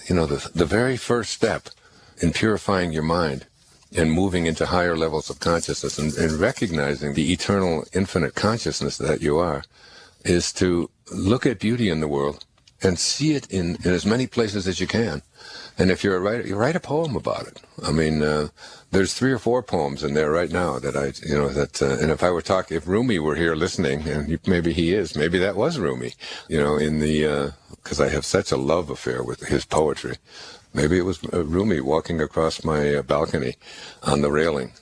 the very first step in purifying your mind and moving into higher levels of consciousness and recognizing the eternal, infinite consciousness that you are is to look at beauty in the world and see it in as many places as you can. And if you're a writer, you write a poem about it. I mean, there's 3 or 4 poems in there right now that and if I were talking, if Rumi were here listening, and maybe he is, maybe that was Rumi, because I have such a love affair with his poetry. Maybe it was Rumi walking across my balcony on the railing,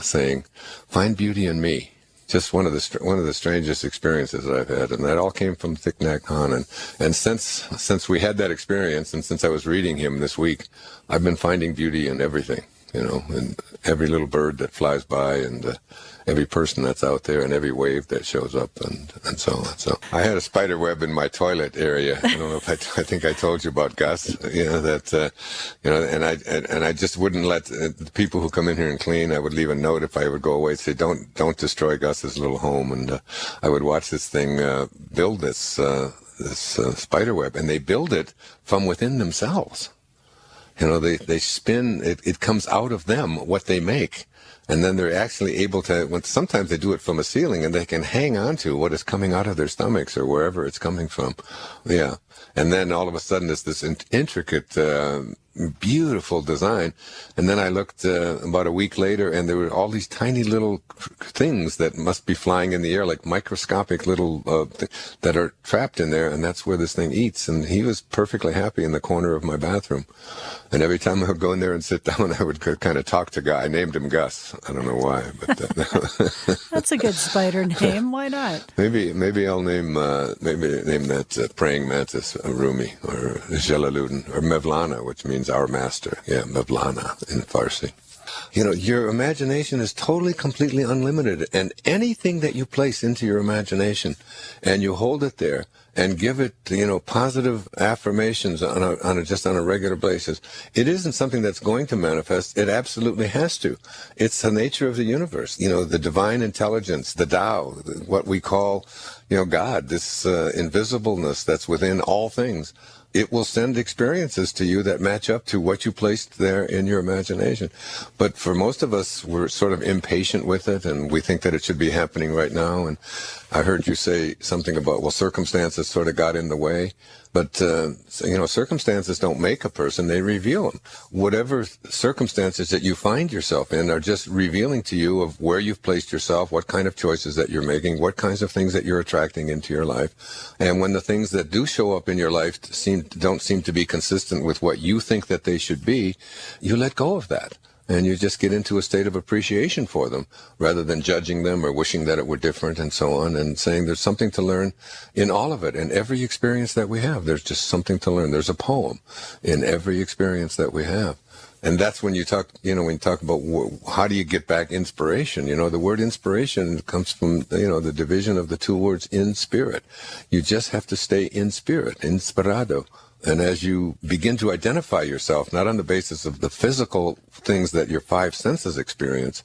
saying, "Find beauty in me." Just one of the strangest experiences that I've had, and that all came from Thich Nhat Hanh. And since we had that experience, and since I was reading him this week, I've been finding beauty in everything, in every little bird that flies by, and every person that's out there, and every wave that shows up, and so on. So I had a spider web in my toilet area. I don't know if I think I told you about Gus. And I just wouldn't let the people who come in here and clean. I would leave a note if I would go away, say, "Don't destroy Gus's little home." And I would watch this thing build this spider web, and they build it from within themselves. They spin. It comes out of them what they make. And then they're actually able to, sometimes they do it from a ceiling, and they can hang on to what is coming out of their stomachs or wherever it's coming from. Yeah. And then all of a sudden it's this intricate, beautiful design. And then I looked about a week later, and there were all these tiny little things that must be flying in the air, like microscopic little that are trapped in there, and that's where this thing eats. And he was perfectly happy in the corner of my bathroom. And every time I would go in there and sit down, I would kind of talk to Gus. I named him Gus. I don't know why, but that's a good spider name. Why not? Maybe I'll name that praying mantis Rumi or Jalaluddin or Mevlana, which means our master. Yeah, Mevlana in Farsi. Your imagination is totally, completely unlimited, and anything that you place into your imagination and you hold it there and give it, positive affirmations on a regular basis, it isn't something that's going to manifest. It absolutely has to. It's the nature of the universe. The divine intelligence, the Tao, what we call, God, this invisibleness that's within all things. It will send experiences to you that match up to what you placed there in your imagination. But for most of us, we're sort of impatient with it, and we think that it should be happening right now. And I heard you say something about, circumstances sort of got in the way. But, circumstances don't make a person, they reveal them. Whatever circumstances that you find yourself in are just revealing to you of where you've placed yourself, what kind of choices that you're making, what kinds of things that you're attracting into your life. And when the things that do show up in your life don't seem to be consistent with what you think that they should be, you let go of that. And you just get into a state of appreciation for them rather than judging them or wishing that it were different and so on, and saying there's something to learn in all of it. In every experience that we have, there's just something to learn. There's a poem in every experience that we have. And that's when you talk, when you talk about how do you get back inspiration, the word inspiration comes from, the division of the 2 words in spirit. You just have to stay in spirit, inspirado. And as you begin to identify yourself, not on the basis of the physical things that your 5 senses experience,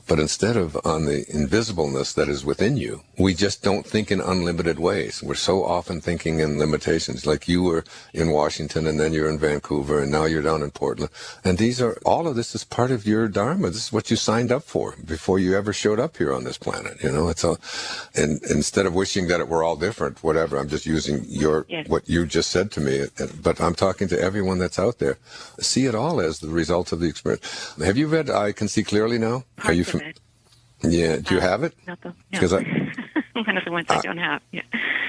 but instead of on the invisibleness that is within you, we just don't think in unlimited ways. We're so often thinking in limitations, like you were in Washington, and then you're in Vancouver, and now you're down in Portland. And all of this is part of your dharma. This is what you signed up for before you ever showed up here on this planet. And instead of wishing that it were all different, whatever, I'm just using what you just said to me, but I'm talking to everyone that's out there. See it all as the result of the experience. Have you read I Can See Clearly Now? Are you Yeah, do you have it? No. Because one of the ones I don't have. Yeah.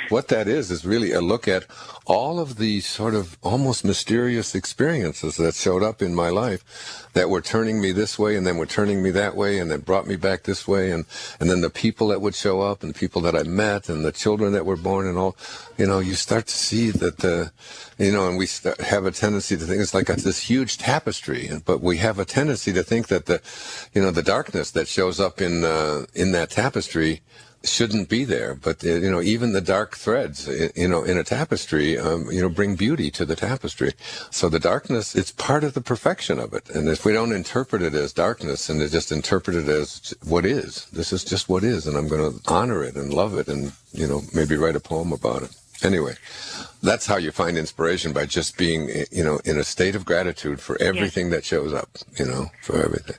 What that is really a look at all of the sort of almost mysterious experiences that showed up in my life that were turning me this way, and then were turning me that way, and then brought me back this way, and then the people that would show up, and the people that I met, and the children that were born, and all. You start to see that and we have a tendency to think it's like this huge tapestry, but we have a tendency to think that the darkness that shows up in that tapestry shouldn't be there. But, even the dark threads, in a tapestry, bring beauty to the tapestry. So the darkness, it's part of the perfection of it. And if we don't interpret it as darkness and just interpret it as what is, this is just what is, and I'm going to honor it and love it and, maybe write a poem about it. Anyway, that's how you find inspiration, by just being, in a state of gratitude for everything that shows up, for everything.